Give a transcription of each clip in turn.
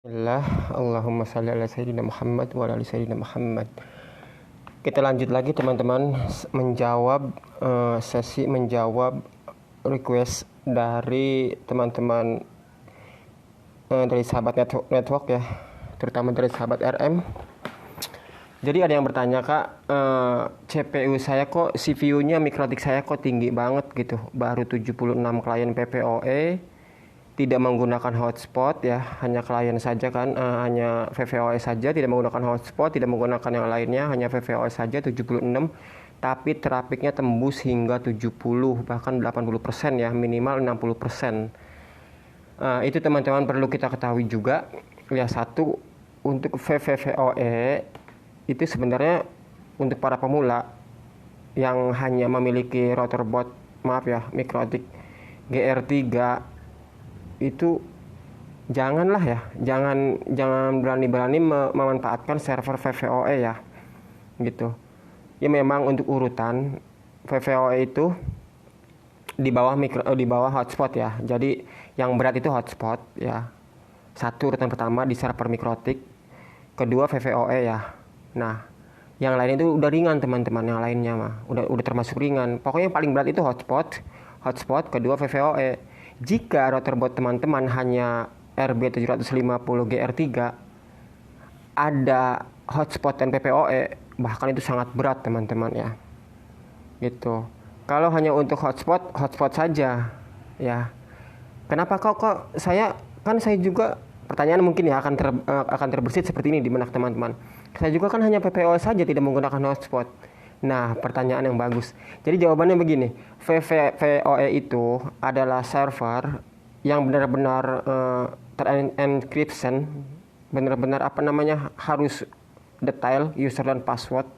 Bismillah, Allahumma salli ala Sayyidina Muhammad wa ala ali Sayyidina Muhammad. Kita lanjut lagi teman-teman menjawab sesi menjawab request dari teman-teman dari sahabat network ya, terutama dari sahabat RM. Jadi ada yang bertanya, Kak, CPU saya kok, CPU-nya Mikrotik saya kok tinggi banget gitu, baru 76 klien PPoE, tidak menggunakan hotspot ya, hanya klien saja kan, hanya VVOE saja, tidak menggunakan hotspot, tidak menggunakan yang lainnya, hanya VVOE saja 76, tapi trafficnya tembus hingga 70 bahkan 80% ya, minimal 60%. Itu teman-teman perlu kita ketahui juga ya. Satu, untuk VVOE itu sebenarnya untuk para pemula yang hanya memiliki router board, maaf ya, Mikrotik GR3, itu janganlah ya, jangan berani-berani memanfaatkan server VVOE ya, gitu. Ya memang untuk urutan VVOE itu di bawah hotspot ya. Jadi yang berat itu hotspot ya. Satu, urutan pertama di server Mikrotik, kedua VVOE ya. Nah, yang lain itu udah ringan teman-teman, yang lainnya mah udah termasuk ringan. Pokoknya yang paling berat itu hotspot, kedua VVOE. Jika router board teman-teman hanya RB750 GR3, ada hotspot dan PPoE, bahkan itu sangat berat teman-teman ya, gitu. Kalau hanya untuk hotspot saja ya. Kenapa kok saya juga, pertanyaan mungkin ya akan terbersit seperti ini di benak teman-teman. Saya juga kan hanya PPoE saja, tidak menggunakan hotspot. Nah, pertanyaan yang bagus. Jadi jawabannya begini, VVOE itu adalah server yang benar-benar terencryption, benar-benar harus detail user dan password,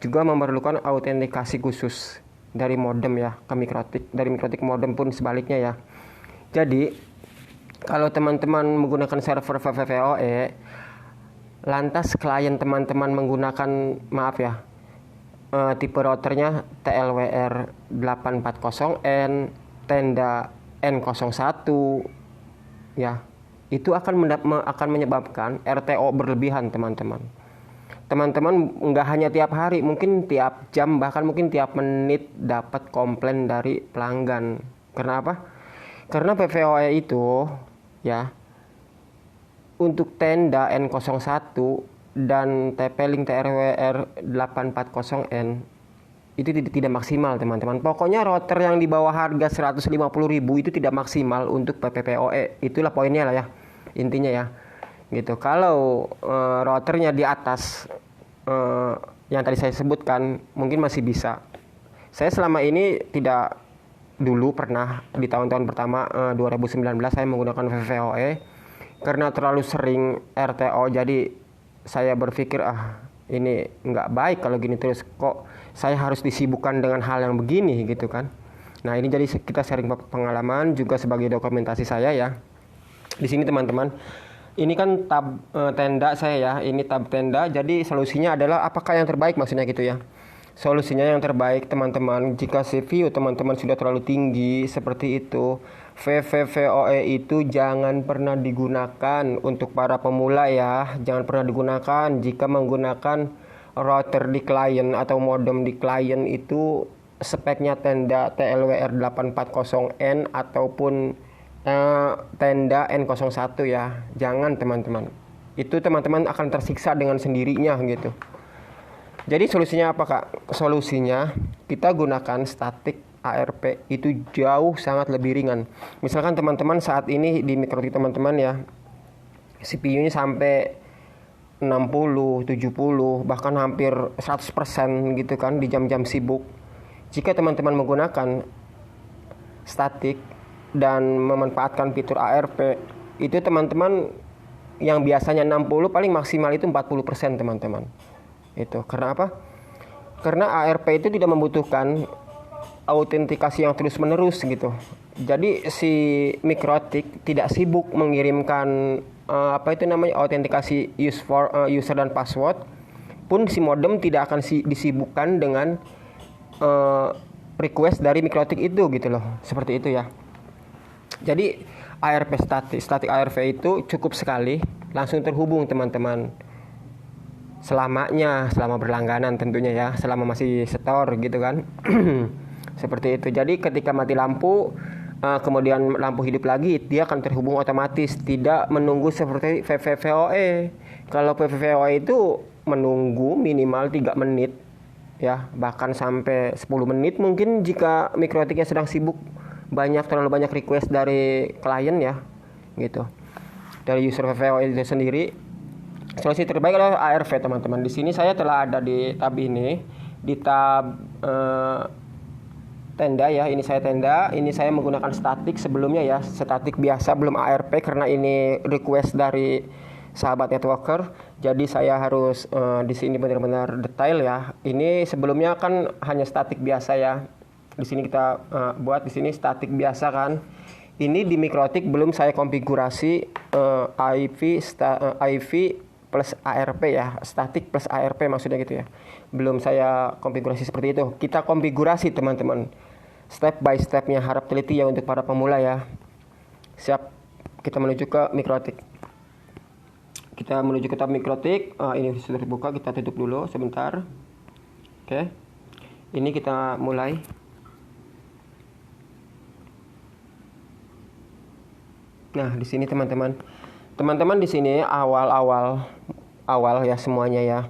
juga memerlukan autentikasi khusus dari modem ya ke Mikrotik, dari Mikrotik modem pun sebaliknya ya. Jadi kalau teman-teman menggunakan server VVOE, lantas klien teman-teman menggunakan, maaf ya, tipe routernya TLWR 840N, tenda N01 ya, itu akan menyebabkan RTO berlebihan teman-teman. Teman-teman nggak hanya tiap hari, mungkin tiap jam, bahkan mungkin tiap menit dapat komplain dari pelanggan. Karena apa? Karena PVOE itu ya, untuk tenda N01 dan TP-Link TRWR 840N itu tidak maksimal teman-teman. Pokoknya router yang di bawah harga 150.000 itu tidak maksimal untuk PPoE. Itulah poinnya lah ya, intinya ya, gitu. Kalau routernya di atas yang tadi saya sebutkan, mungkin masih bisa. Saya selama ini tidak, dulu pernah di tahun-tahun pertama 2019 saya menggunakan VVOE karena terlalu sering RTO. Jadi saya berpikir, ini nggak baik kalau gini terus, kok saya harus disibukkan dengan hal yang begini gitu kan. Nah, ini jadi kita sharing pengalaman juga sebagai dokumentasi saya ya. Di sini teman-teman, ini kan tab tenda saya ya, ini tab tenda. Jadi solusinya adalah apakah yang terbaik, maksudnya gitu ya. Solusinya yang terbaik teman-teman, jika CPU teman-teman sudah terlalu tinggi seperti itu, VVOE itu jangan pernah digunakan untuk para pemula ya. Jangan pernah digunakan. Jika menggunakan router di klien atau modem di klien itu speknya tenda TLWR 840N ataupun tenda N01 ya. Jangan teman-teman. Itu teman-teman akan tersiksa dengan sendirinya gitu. Jadi solusinya apa, Kak? Solusinya kita gunakan statik ARP, itu jauh sangat lebih ringan. Misalkan teman-teman saat ini di Mikrotik teman-teman ya, CPU-nya sampai 60, 70, bahkan hampir 100% gitu kan di jam-jam sibuk. Jika teman-teman menggunakan statik dan memanfaatkan fitur ARP, itu teman-teman yang biasanya 60 paling maksimal itu 40% teman-teman. Itu karena apa? Karena ARP itu tidak membutuhkan autentikasi yang terus-menerus gitu. Jadi si Mikrotik tidak sibuk mengirimkan autentikasi user dan password, pun si modem tidak akan disibukkan dengan request dari Mikrotik itu gitu loh. Seperti itu ya. Jadi ARP statik ARP itu cukup sekali langsung terhubung teman-teman. Selama berlangganan tentunya ya, selama masih setor gitu kan. Seperti itu. Jadi ketika mati lampu, kemudian lampu hidup lagi, dia akan terhubung otomatis, tidak menunggu seperti VVVoE. Kalau VVVoE itu menunggu minimal 3 menit ya, bahkan sampai 10 menit mungkin jika mikrotiknya sedang sibuk, terlalu banyak request dari klien ya gitu, dari user VVoE itu sendiri. Solusi terbaik adalah ARV teman-teman. Di sini saya telah ada di tab ini, di tab tenda ya. Ini saya tenda, ini saya menggunakan statik sebelumnya ya, statik biasa belum ARP karena ini request dari sahabat networker. Jadi saya harus di sini benar-benar detail ya. Ini sebelumnya kan hanya statik biasa ya. Di sini kita buat di sini statik biasa kan. Ini di mikrotik belum saya konfigurasi IV plus ARP ya, statik plus ARP maksudnya gitu ya. Belum saya konfigurasi seperti itu. Kita konfigurasi teman-teman, step by stepnya, harap teliti ya untuk para pemula ya. Siap, kita menuju ke mikrotik. Kita menuju ke tab mikrotik. Ini sudah terbuka, kita tutup dulu sebentar. Oke, ini kita mulai. Nah di sini teman-teman di sini awal ya semuanya ya.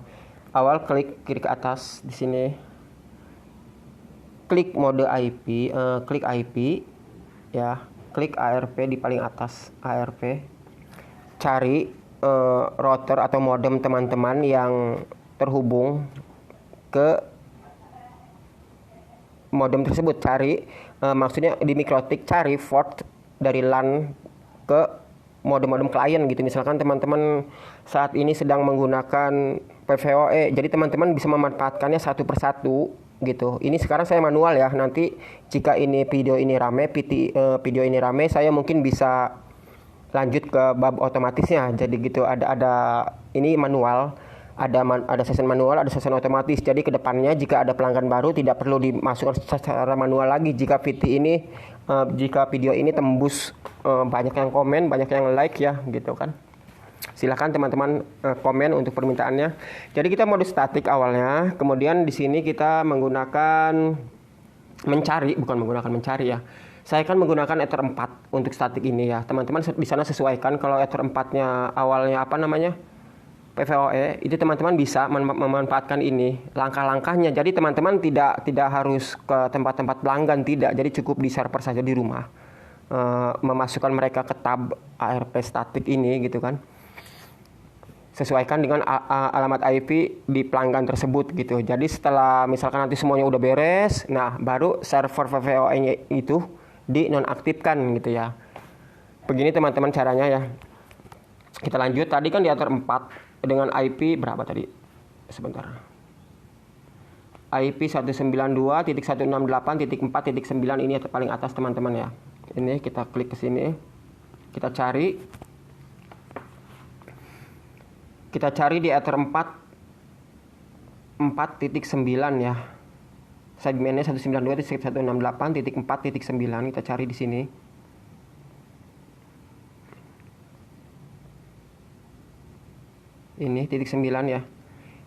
Awal klik kiri ke atas di sini, klik mode IP, klik IP ya, klik ARP di paling atas ARP, cari router atau modem teman-teman yang terhubung ke modem tersebut. Cari maksudnya di mikrotik cari port dari LAN ke modem-modem klien gitu. Misalkan teman-teman saat ini sedang menggunakan PVoE, jadi teman-teman bisa memanfaatkannya satu persatu gitu. Ini sekarang saya manual ya. Nanti jika ini video ini rame, saya mungkin bisa lanjut ke bab otomatisnya. Jadi gitu, ada ini manual, ada session manual, ada session otomatis. Jadi kedepannya jika ada pelanggan baru tidak perlu dimasukkan secara manual lagi. Jika video ini tembus banyak yang komen, banyak yang like ya gitu kan. Silahkan teman-teman komen untuk permintaannya. Jadi kita mode statik awalnya, kemudian di sini kita menggunakan mencari ya. Saya kan menggunakan Ether 4 untuk statik ini ya. Teman-teman di sana sesuaikan. Kalau Ether 4-nya awalnya PVoE, itu teman-teman bisa memanfaatkan ini langkah-langkahnya. Jadi teman-teman tidak harus ke tempat-tempat pelanggan, tidak. Jadi cukup di server saja di rumah, memasukkan mereka ke tab ARP statik ini gitu kan. Sesuaikan dengan alamat IP di pelanggan tersebut gitu. Jadi setelah misalkan nanti semuanya udah beres, nah baru server VVoE-nya itu dinonaktifkan gitu ya. Begini teman-teman caranya ya. Kita lanjut. Tadi kan di Ether 4 dengan IP berapa tadi? Sebentar. IP 192.168.4.9 ini paling atas teman-teman ya. Ini kita klik ke sini. Kita cari di Ether 4.9 ya. Segmennya 192.168.4.9, kita cari di sini. Ini titik 9 ya.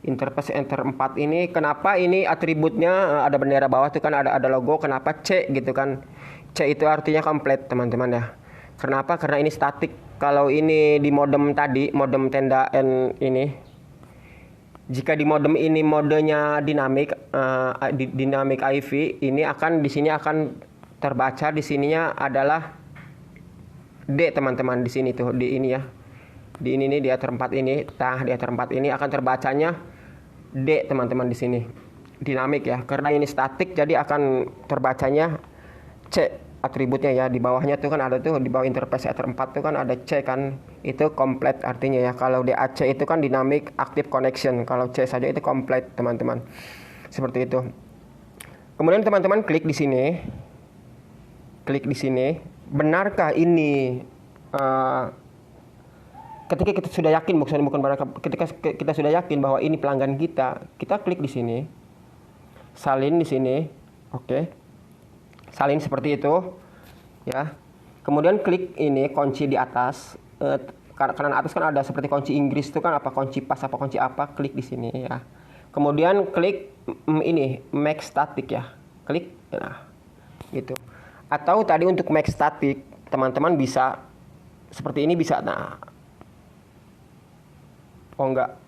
Interface Ether 4 ini, kenapa ini atributnya ada bendera bawah tuh kan, ada logo, kenapa C gitu kan. C itu artinya komplit teman-teman ya. Kenapa? Karena ini statik. Kalau ini di modem tadi, modem tenda N ini, jika di modem ini modenya dinamik, dinamik IV, ini akan di sini akan terbaca, di sininya adalah D teman-teman, di sini tuh, di ini ya. Di ini nih, di Ether 4 ini, di Ether 4 ini akan terbacanya D teman-teman di sini. Dinamik ya. Karena ini statik jadi akan terbacanya C atributnya ya. Di bawahnya tuh kan ada tuh, di bawah interface Ether 4 tuh kan ada C kan. Itu komplit artinya ya. Kalau DAC itu kan dynamic active connection. Kalau C saja itu komplit teman-teman. Seperti itu. Kemudian teman-teman klik di sini. Klik di sini. Benarkah ini ketika kita sudah yakin, ketika kita sudah yakin bahwa ini pelanggan kita klik di sini, salin di sini, oke, salin seperti itu, ya. Kemudian klik ini kunci di atas, kanan atas kan ada seperti kunci Inggris itu kan, apa kunci pas apa kunci apa, klik di sini ya. Kemudian klik ini make static ya, klik, nah gitu. Atau tadi untuk make static teman-teman bisa seperti ini bisa, nah oh enggak.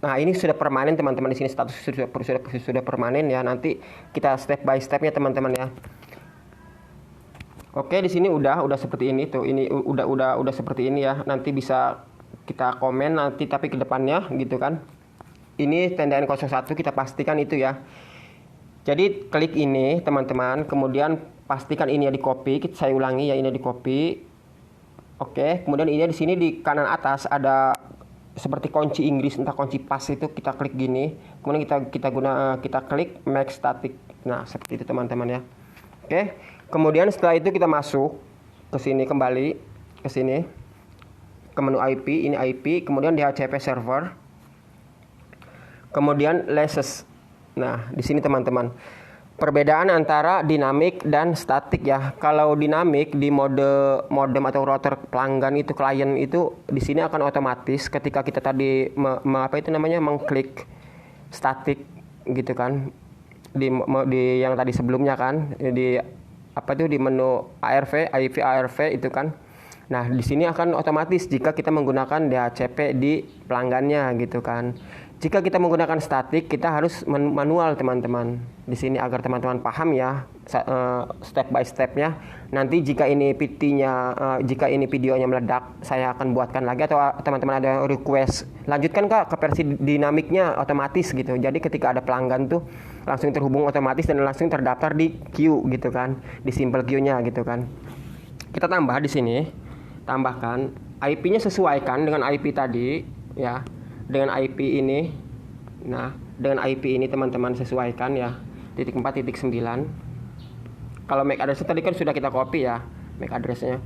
Nah, ini sudah permanen teman-teman, di sini status sudah permanen ya. Nanti kita step by stepnya teman-teman ya. Oke, di sini udah seperti ini tuh. Ini udah seperti ini ya. Nanti bisa kita komen nanti tapi ke depannya gitu kan. Ini tanda N01 kita pastikan itu ya. Jadi klik ini teman-teman, kemudian pastikan ini ya di copy. Saya ulangi ya, ini di copy. Oke, kemudian ini di sini di kanan atas ada seperti kunci Inggris, entah kunci pas, itu kita klik gini, kemudian kita klik make static. Nah, seperti itu teman-teman ya. Oke. Kemudian setelah itu kita masuk ke sini, kembali ke sini ke menu IP, ini IP, kemudian DHCP server. Kemudian lashes. Nah, di sini teman-teman. Perbedaan antara dinamik dan statik ya. Kalau dinamik di mode modem atau router pelanggan itu, klien itu di sini akan otomatis ketika kita tadi mengklik statik gitu kan. Di yang tadi sebelumnya kan, di di menu ARV, IP ARV itu kan. Nah, di sini akan otomatis jika kita menggunakan DHCP di pelanggannya gitu kan. Jika kita menggunakan statik, kita harus manual teman-teman. Di sini agar teman-teman paham ya step by stepnya. Nanti jika ini jika ini videonya meledak, saya akan buatkan lagi, atau teman-teman ada request lanjutkan Kak ke versi dinamiknya otomatis gitu. Jadi ketika ada pelanggan tuh langsung terhubung otomatis dan langsung terdaftar di queue gitu kan, di simple queue-nya gitu kan. Kita tambah di sini, tambahkan IP-nya sesuaikan dengan IP tadi ya. Dengan IP ini, nah dengan IP ini teman-teman sesuaikan ya, 4.9. Kalau MAC address tadi kan sudah kita copy ya, MAC addressnya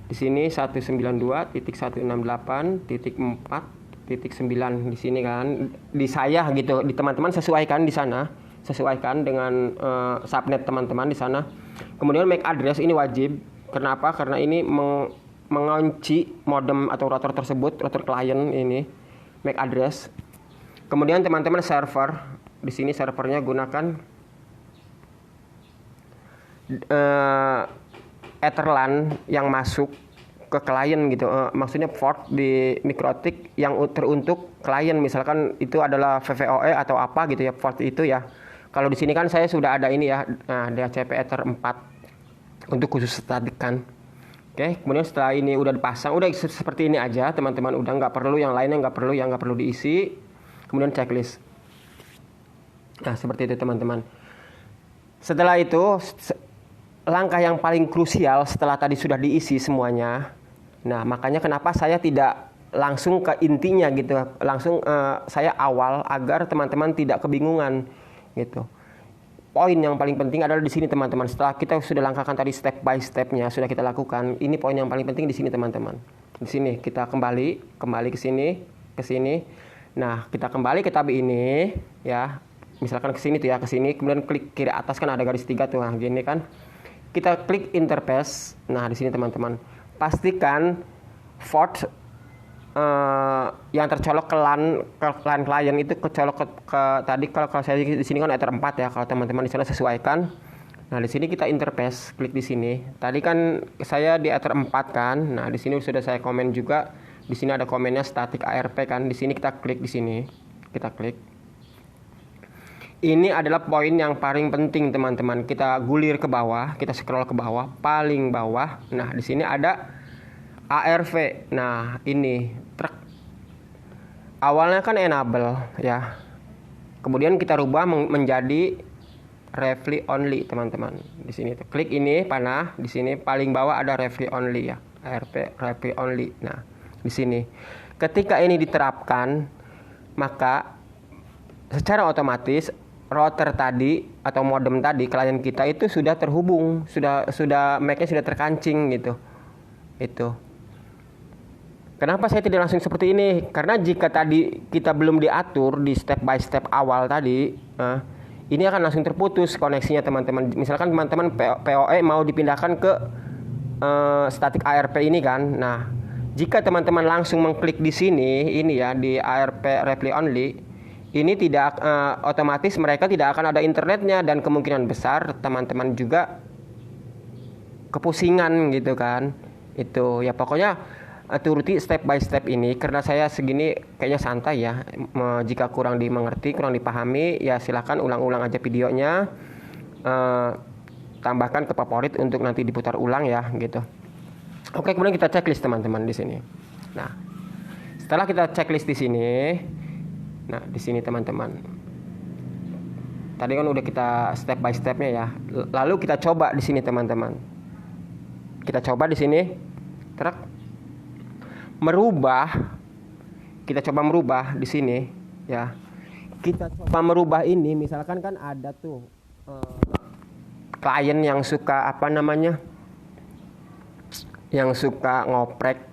di sini 192.168.4.9 di sini kan, di saya gitu, di teman-teman sesuaikan di sana, sesuaikan dengan subnet teman-teman di sana. Kemudian MAC address ini wajib, kenapa? Karena ini mengunci modem atau router tersebut, router klien ini. MAC address. Kemudian teman-teman server, di sini servernya gunakan Etherland yang masuk ke klien gitu. Maksudnya port di MikroTik yang teruntuk klien, misalkan itu adalah VVOE atau apa gitu ya, port itu ya. Kalau di sini kan saya sudah ada ini ya, DHCP Ether 4 untuk khusus statik kan. Oke, kemudian setelah ini udah dipasang, udah seperti ini aja teman-teman, udah nggak perlu yang lainnya, nggak perlu diisi. Kemudian checklist. Nah, seperti itu teman-teman. Setelah itu langkah yang paling krusial setelah tadi sudah diisi semuanya. Nah, makanya kenapa saya tidak langsung ke intinya gitu, langsung saya awal agar teman-teman tidak kebingungan gitu. Poin yang paling penting adalah di sini teman-teman. Setelah kita sudah langkahkan tadi step by stepnya sudah kita lakukan, ini poin yang paling penting di sini teman-teman. Di sini kita kembali ke sini. Nah, kita kembali ke tab ini ya. Misalkan ke sini tuh ya, ke sini, kemudian klik kiri atas kan ada garis 3 tuh, nah gini kan. Kita klik interface. Nah, di sini teman-teman, pastikan port yang tercolok ke LAN klien itu kecolok ke tadi, kalau saya di sini kan Ether 4 ya, kalau teman-teman di sana sesuaikan. Nah, di sini kita interface, klik di sini. Tadi kan saya di Ether 4 kan. Nah, di sini sudah saya komen juga. Di sini ada komennya static ARP kan. Di sini kita klik di sini. Kita klik. Ini adalah poin yang paling penting teman-teman. Kita gulir ke bawah, kita scroll ke bawah, paling bawah. Nah, di sini ada ARV. Nah, ini truk. Awalnya kan enable ya. Kemudian kita rubah menjadi replay only, teman-teman. Di sini tuh. Klik ini panah, di sini paling bawah ada replay only ya. ARV replay only. Nah, di sini. Ketika ini diterapkan, maka secara otomatis router tadi atau modem tadi klien kita itu sudah terhubung, sudah MAC-nya sudah terkancing gitu. Itu. Kenapa saya tidak langsung seperti ini? Karena jika tadi kita belum diatur di step by step awal tadi, ini akan langsung terputus koneksinya teman-teman. Misalkan teman-teman PoE mau dipindahkan ke static ARP ini kan. Nah, Jika teman-teman langsung mengklik di sini, ini ya di ARP Reply Only, ini tidak otomatis mereka tidak akan ada internetnya, dan kemungkinan besar teman-teman juga kepusingan gitu kan. Itu ya pokoknya turuti step by step ini, karena saya segini kayaknya santai ya. Jika kurang dimengerti, kurang dipahami, ya silahkan ulang-ulang aja videonya, tambahkan ke favorit untuk nanti diputar ulang ya gitu. Oke, kemudian kita checklist teman-teman di sini. Nah, setelah kita checklist di sini, nah di sini teman-teman, tadi kan udah kita step by stepnya ya. Lalu kita coba di sini teman-teman. Kita coba di sini, kita coba merubah di sini ya. Kita coba merubah ini, misalkan kan ada tuh klien yang suka yang suka ngoprek.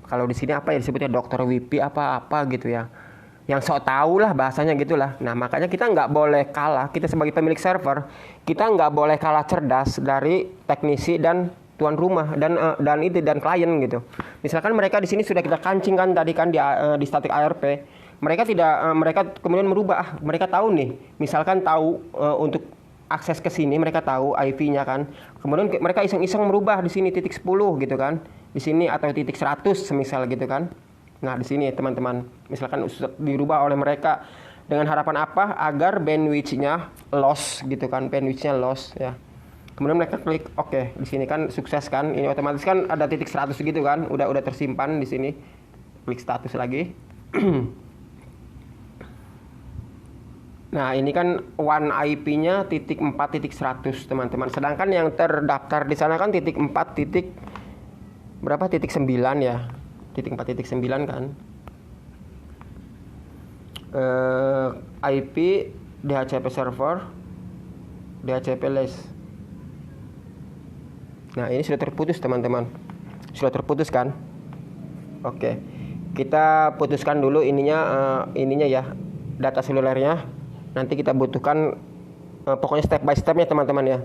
Kalau di sini apa ya disebutnya, dokter WP apa gitu ya, yang sok tahu lah bahasanya gitulah. Nah makanya kita nggak boleh kalah, kita sebagai pemilik server kita nggak boleh kalah cerdas dari teknisi dan tuan rumah dan klien gitu. Misalkan mereka di sini sudah kita kancing kan tadi kan di static ARP, mereka kemudian merubah, mereka tahu nih, misalkan tahu untuk akses ke sini, mereka tahu IP-nya kan. Kemudian mereka iseng-iseng merubah di sini titik 10 gitu kan. Di sini atau titik 100 semisal gitu kan. Nah, di sini teman-teman, misalkan dirubah oleh mereka dengan harapan apa? Agar bandwidth-nya loss gitu kan, bandwidth-nya loss ya. Kemudian mereka klik oke. Di sini kan sukses kan. Ini otomatis kan ada titik 100 gitu kan. Udah tersimpan di sini. Klik status lagi. Nah ini kan one IP-nya titik 4 titik 100 teman-teman. Sedangkan yang terdaftar di sana kan titik 4 titik berapa, titik 9 ya. Titik 4 titik 9 kan. IP DHCP server, DHCP list. Nah ini sudah terputus teman-teman. Sudah terputus kan. Oke, kita putuskan dulu ininya ya, data selulernya. Nanti kita butuhkan pokoknya step by stepnya teman-teman ya.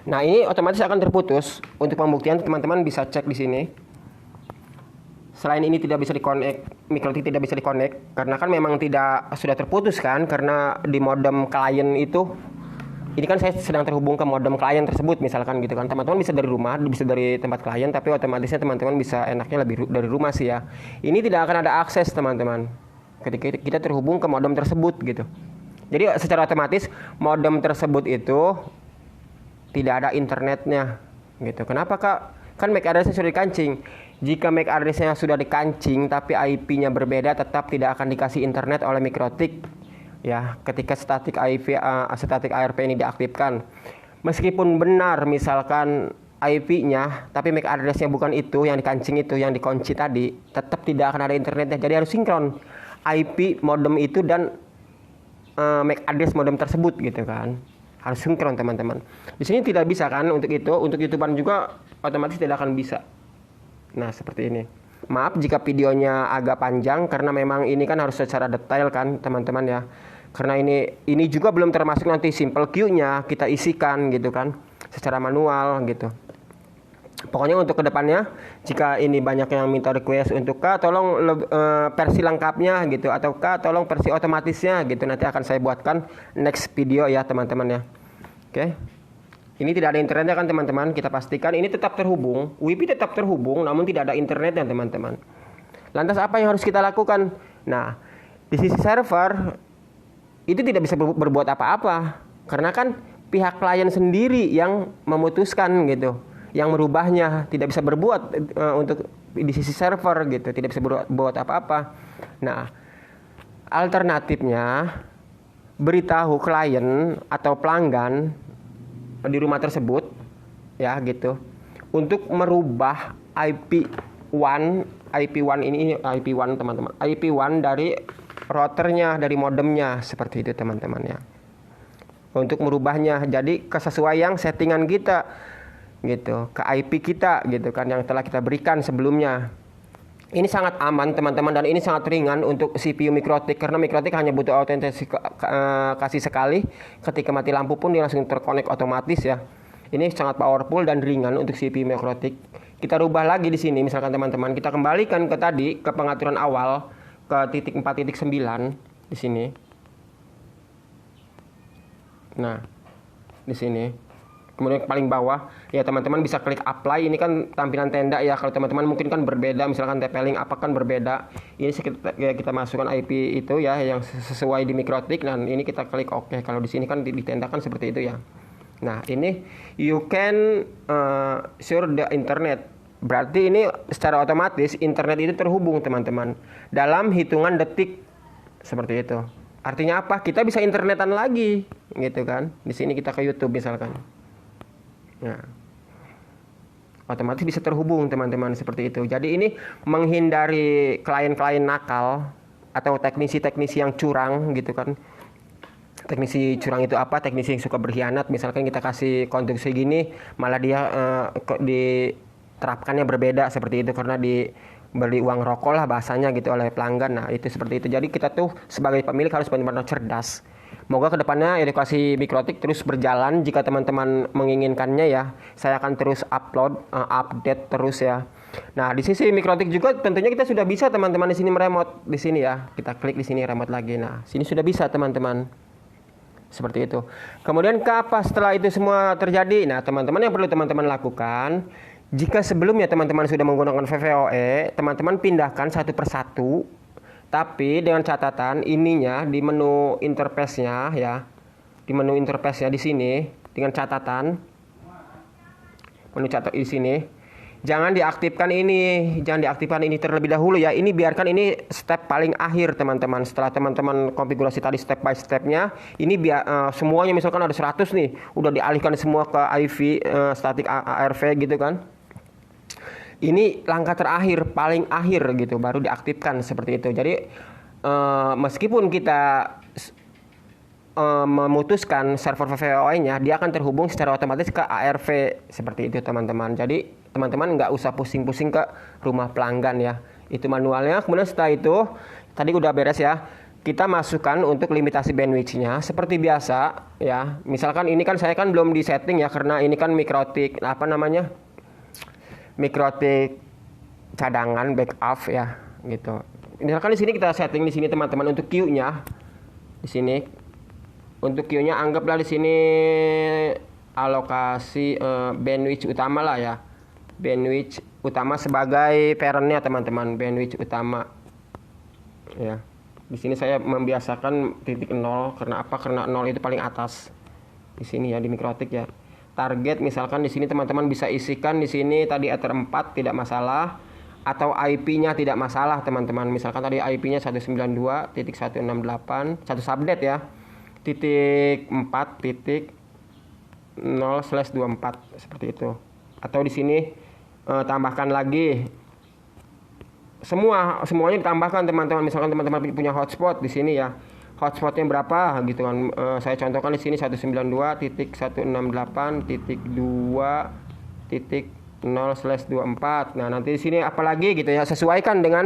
Nah ini otomatis akan terputus. Untuk pembuktian teman-teman bisa cek di sini. Selain ini tidak bisa dikonek, MikroTik tidak bisa dikonek karena kan memang sudah terputus kan, karena di modem klien itu. Ini kan saya sedang terhubung ke modem klien tersebut misalkan gitu kan. Teman-teman bisa dari rumah, bisa dari tempat klien, tapi otomatisnya teman-teman bisa enaknya lebih dari rumah sih ya. Ini tidak akan ada akses teman-teman ketika kita terhubung ke modem tersebut gitu. Jadi secara otomatis modem tersebut itu tidak ada internetnya gitu. Kenapa kak? Kan MAC address-nya sudah dikancing. Jika MAC address-nya sudah dikancing tapi IP-nya berbeda, tetap tidak akan dikasih internet oleh MikroTik ya ketika static ARP ini diaktifkan. Meskipun benar misalkan IP-nya tapi MAC address-nya bukan itu yang dikancing, itu yang dikunci tadi, tetap tidak akan ada internetnya. Jadi harus sinkron IP modem itu dan MAC address modem tersebut gitu kan. Harus sinkron teman-teman. Di sini tidak bisa kan untuk itu, untuk YouTuber juga otomatis tidak akan bisa. Nah, seperti ini. Maaf jika videonya agak panjang karena memang ini kan harus secara detail kan teman-teman ya. Karena ini juga belum termasuk nanti simple queue-nya kita isikan gitu kan secara manual gitu. Pokoknya untuk kedepannya jika ini banyak yang minta request untuk Kak tolong versi lengkapnya gitu, atau Kak tolong versi otomatisnya gitu, nanti akan saya buatkan next video ya teman-teman ya. Oke. Ini tidak ada internetnya kan teman-teman, kita pastikan ini tetap terhubung, WiFi tetap terhubung namun tidak ada internetnya teman-teman. Lantas apa yang harus kita lakukan? Nah, di sisi server itu tidak bisa berbuat apa-apa karena kan pihak klien sendiri yang memutuskan gitu, yang merubahnya, tidak bisa berbuat untuk di sisi server gitu, tidak bisa berbuat apa-apa. Nah, alternatifnya beritahu klien atau pelanggan di rumah tersebut ya gitu untuk merubah IP1 ini IP1 teman-teman, IP1 dari routernya, dari modemnya, seperti itu teman-teman ya. Untuk merubahnya jadi kesesuaian settingan kita gitu, ke IP kita gitu kan yang telah kita berikan sebelumnya. Ini sangat aman teman-teman dan ini sangat ringan untuk CPU MikroTik karena MikroTik hanya butuh autentikasi sekali. Ketika mati lampu pun dia langsung terkonek otomatis ya. Ini sangat powerful dan ringan untuk CPU MikroTik. kita rubah lagi di sini. Misalkan teman-teman, kita kembalikan ke tadi, ke pengaturan awal, ke titik 4.9 di sini. Nah, di sini. Kemudian paling bawah, ya teman-teman bisa klik apply. Ini kan tampilan tenda ya. Kalau teman-teman mungkin kan berbeda, misalkan TP-Link apa kan berbeda. Ini kita masukkan IP itu ya, yang sesuai di Mikrotik. Dan ini kita klik OK. Kalau di sini kan ditendakan seperti itu ya. Nah, ini you can share the internet. Berarti ini secara otomatis internet itu terhubung teman-teman dalam hitungan detik seperti itu. Artinya apa? Kita bisa internetan lagi, gitu kan? Di sini kita ke YouTube misalkan. Nah, otomatis bisa terhubung teman-teman seperti itu. Jadi ini menghindari klien-klien nakal atau teknisi-teknisi yang curang, gitu kan? Teknisi curang itu apa? Teknisi yang suka berkhianat. Misalkan kita kasih konstruksi gini, malah dia diterapkannya berbeda seperti itu karena dibeli uang rokok lah bahasanya gitu oleh pelanggan. Nah itu seperti itu. Jadi kita tuh sebagai pemilik harus benar-benar cerdas. Moga kedepannya edukasi Mikrotik terus berjalan. Jika teman-teman menginginkannya ya, saya akan terus update terus ya. Nah di sisi Mikrotik juga tentunya kita sudah bisa teman-teman di sini meremote di sini ya. Kita klik di sini remote lagi. Nah sini sudah bisa teman-teman. Seperti itu. Kemudian apa setelah itu semua terjadi? Nah teman-teman yang perlu teman-teman lakukan, jika sebelumnya teman-teman sudah menggunakan VVOE, teman-teman pindahkan satu persatu. Tapi dengan catatan ininya di menu interface-nya ya. Di menu interface-nya di sini dengan catatan menu catat di sini. Jangan diaktifkan ini terlebih dahulu ya. Ini biarkan ini step paling akhir teman-teman. Setelah teman-teman konfigurasi tadi step by stepnya, ini semuanya misalkan ada 100 nih, udah dialihkan semua ke IV static ARV gitu kan. Ini langkah terakhir, paling akhir gitu, baru diaktifkan seperti itu. Jadi meskipun kita memutuskan server VVOE-nya, dia akan terhubung secara otomatis ke ARV seperti itu teman-teman. Jadi teman-teman nggak usah pusing-pusing ke rumah pelanggan ya. Itu manualnya. Kemudian setelah itu tadi udah beres ya. Kita masukkan untuk limitasi bandwidth-nya seperti biasa ya. Misalkan ini kan saya kan belum di setting ya karena ini kan Mikrotik Mikrotik cadangan backup ya gitu. Misalkan di sini kita setting di sini teman-teman untuk queue-nya. Di sini untuk queue-nya anggaplah di sini alokasi bandwidth utama lah ya. Bandwidth utama sebagai parent-nya teman-teman, bandwidth utama. Ya. Di sini saya membiasakan titik 0 karena apa? Karena 0 itu paling atas. Di sini ya di Mikrotik ya. Target misalkan di sini teman-teman bisa isikan di sini tadi Ether 4 tidak masalah atau IP-nya tidak masalah teman-teman. Misalkan tadi IP-nya 192.168 satu subnet ya. Titik 4.0/24 seperti itu. Atau di sini tambahkan lagi semuanya ditambahkan teman-teman. Misalkan teman-teman punya hotspot di sini ya. Hotspotnya berapa gitu kan. Saya contohkan di sini 192.2.0/24. Nah, nanti di sini apalagi gitu ya, sesuaikan dengan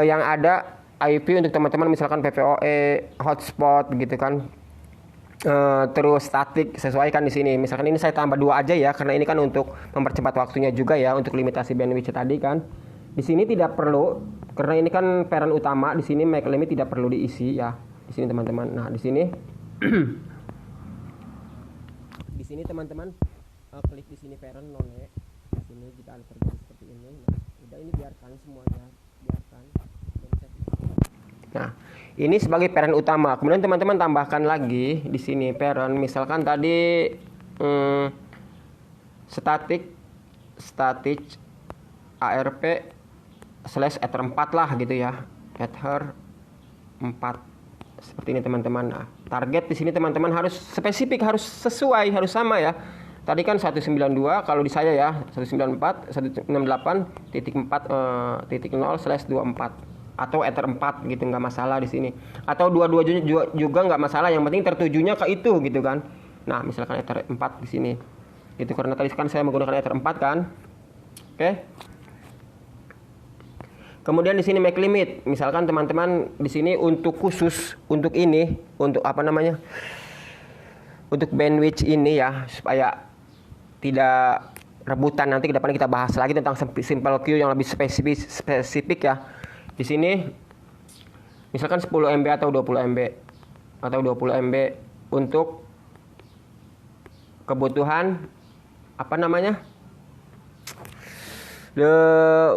yang ada IP untuk teman-teman misalkan VVOE, hotspot gitu kan. Terus statik sesuaikan di sini. Misalkan ini saya tambah 2 aja ya karena ini kan untuk mempercepat waktunya juga ya untuk limitasi bandwidth tadi kan. Di sini tidak perlu karena ini kan parent utama, di sini make limit tidak perlu diisi ya. Di sini teman-teman. Nah, di sini di sini teman-teman klik di sini parent none. Di sini jika ada terjadi seperti ini. Nah, udah ini biarkan semuanya, biarkan. Nah, ini sebagai parent utama. Kemudian teman-teman tambahkan lagi di sini parent misalkan tadi static ARP /ether 4 lah gitu ya. Ether 4 seperti ini teman-teman. Nah, target di sini teman-teman harus spesifik, harus sesuai, harus sama ya. Tadi kan 192, kalau di saya ya 198.4.0/24 atau Ether 4 gitu, nggak masalah di sini. Atau dua-duanya juga nggak masalah, yang penting tertujunya ke itu gitu kan. Nah, misalkan Ether 4 di sini. Itu karena tadi kan saya menggunakan Ether 4 kan. Oke. Kemudian di sini make limit. Misalkan teman-teman di sini untuk khusus untuk ini, untuk apa namanya? Untuk bandwidth ini ya, supaya tidak rebutan. Nanti ke depannya kita bahas lagi tentang simple queue yang lebih spesifik ya. Di sini misalkan 10 MB atau 20 MB atau 20 MB untuk kebutuhan apa namanya?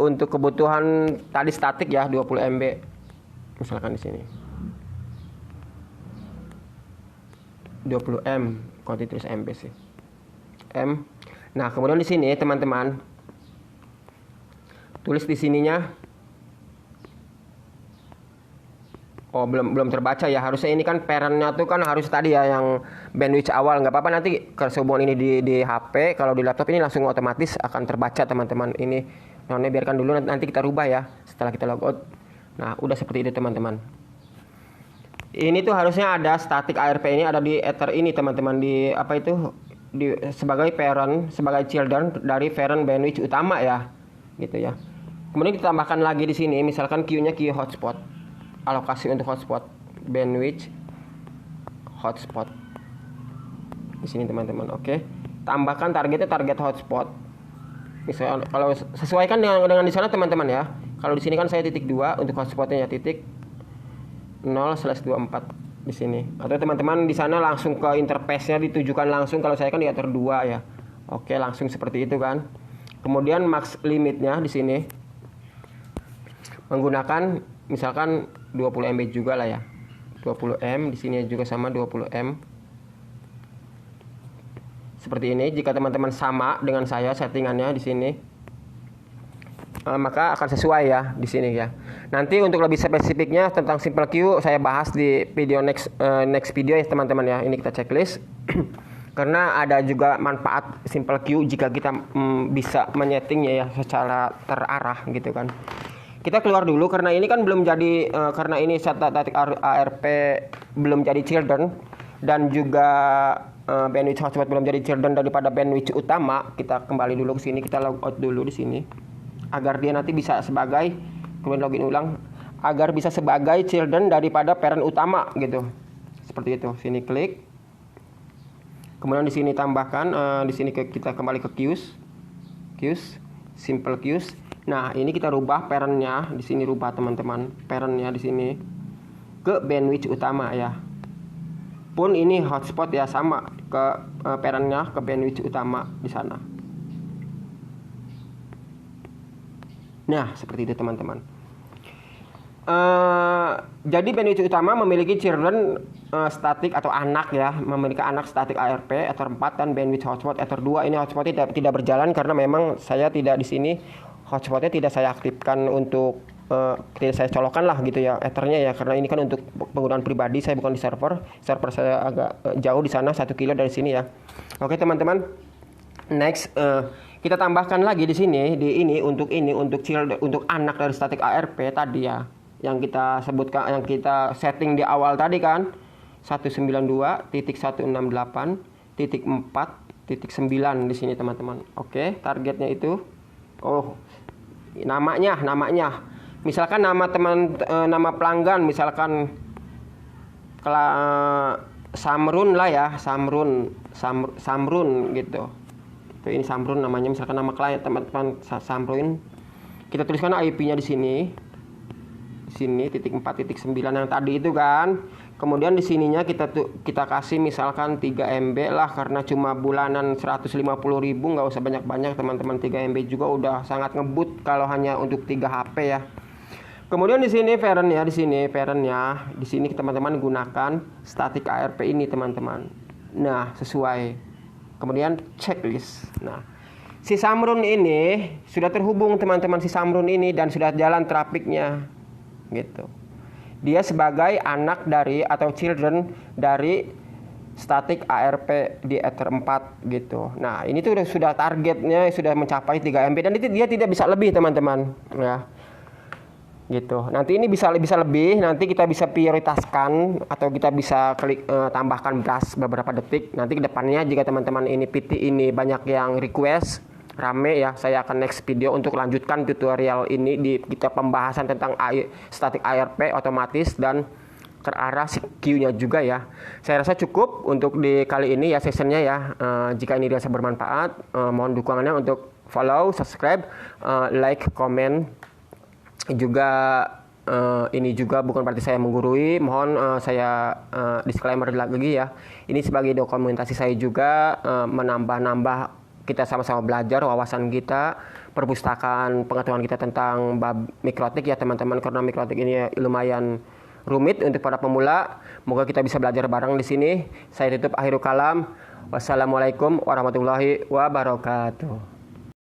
Untuk kebutuhan tadi statik ya 20 MB. Misalkan di sini 20 M, kok ditulis MB sih? M. Nah, kemudian di sini teman-teman tulis di sininya. Oh, belum terbaca ya. Harusnya ini kan parentnya tuh kan harus tadi ya yang bandwidth awal. Nggak apa-apa nanti sehubungan ini di HP, kalau di laptop ini langsung otomatis akan terbaca teman-teman. Ini nonnya biarkan dulu, nanti kita rubah ya setelah kita logout. Nah, udah seperti itu teman-teman. Ini tuh harusnya ada static ARP ini ada di Ether ini teman-teman, di apa itu sebagai parent, sebagai children dari parent bandwidth utama ya, gitu ya. Kemudian kita tambahkan lagi di sini, misalkan queue-nya queue hotspot, alokasi untuk hotspot, bandwidth hotspot di sini teman-teman. Oke, tambahkan targetnya target hotspot. Misalnya kalau sesuaikan dengan di sana teman-teman ya. Kalau di sini kan saya titik 2 untuk hotspotnya ya, titik 0/24 di sini. Atau teman-teman di sana langsung ke interface-nya ditujukan langsung. Kalau saya kan di Ether 2 ya. Oke, langsung seperti itu kan. Kemudian max limitnya di sini menggunakan misalkan 20 MB juga lah ya. 20 M di sini juga sama 20 M. Seperti ini. Jika teman-teman sama dengan saya settingannya di sini, maka akan sesuai ya di sini ya. Nanti untuk lebih spesifiknya tentang simple queue saya bahas di video next video ya teman-teman ya. Ini kita checklist karena ada juga manfaat simple queue jika kita bisa menyetingnya ya secara terarah gitu kan. Kita keluar dulu karena ini kan belum jadi karena ini static ARP belum jadi children dan juga bandwidth hotspot belum jadi children daripada bandwidth utama. Kita kembali dulu ke sini, kita logout dulu di sini agar dia nanti bisa sebagai, kemudian login ulang, agar bisa sebagai children daripada parent utama gitu. Seperti itu. Sini klik. Kemudian di sini tambahkan di sini kita kembali ke queues, simple queues. Nah, ini kita rubah parentnya di sini, rubah teman-teman parentnya di sini ke bandwidth utama ya. Pun ini hotspot ya sama ke parentnya ke bandwidth utama di sana. Nah, seperti itu teman-teman. Jadi bandwidth utama memiliki children static atau anak ya, memiliki anak static ARP Ether 4 dan bandwidth hotspot Ether 2. Ini hotspotnya tidak berjalan karena memang saya tidak di sini, hotspotnya tidak saya aktifkan untuk tidak saya colokkan lah gitu ya Ethernya ya, karena ini kan untuk penggunaan pribadi, saya bukan di server saya agak jauh di sana 1 kilo dari sini ya. Oke teman-teman, next kita tambahkan lagi di sini untuk anak dari static ARP tadi ya, yang kita sebutkan, yang kita setting di awal tadi kan 192.168.4.9 di sini teman-teman. Oke, targetnya itu namanya misalkan nama pelanggan misalkan Samrun lah ya, Samrun gitu. Ini Samrun namanya, misalkan nama klien teman-teman Samrun. Kita tuliskan IP-nya di sini. Titik 4.9 yang tadi itu kan. Kemudian di sininya kita kasih misalkan 3 MB lah, karena cuma bulanan 150.000, nggak usah banyak-banyak teman-teman. 3 MB juga udah sangat ngebut kalau hanya untuk 3 HP ya. Kemudian di sini parentnya, di sini teman-teman gunakan static ARP ini teman-teman. Nah, sesuai. Kemudian checklist. Nah, si Samrun ini sudah terhubung teman-teman, si Samrun ini, dan sudah jalan trafiknya gitu. Dia sebagai anak dari atau children dari static ARP di Ether 4 gitu. Nah, ini tuh sudah targetnya sudah mencapai 3 MB dan dia tidak bisa lebih teman-teman ya. Gitu. Nanti ini bisa lebih, nanti kita bisa prioritaskan atau kita bisa klik tambahkan brush beberapa detik. Nanti ke depannya jika teman-teman ini PT ini banyak yang request rame ya, saya akan next video untuk lanjutkan tutorial ini di kita pembahasan tentang static ARP otomatis dan terarah Q-nya juga ya. Saya rasa cukup untuk di kali ini ya sessionnya ya. Jika ini dirasa bermanfaat, mohon dukungannya untuk follow, subscribe, like, komen. Juga ini juga bukan berarti saya menggurui. Mohon saya disclaimer lagi ya. Ini sebagai dokumentasi saya juga, menambah-nambah kita sama-sama belajar wawasan kita, perpustakaan pengetahuan kita tentang bab mikrotik ya teman-teman, karena mikrotik ini lumayan rumit untuk para pemula. Moga kita bisa belajar bareng di sini. Saya tutup akhirul kalam. Wassalamualaikum warahmatullahi wabarakatuh.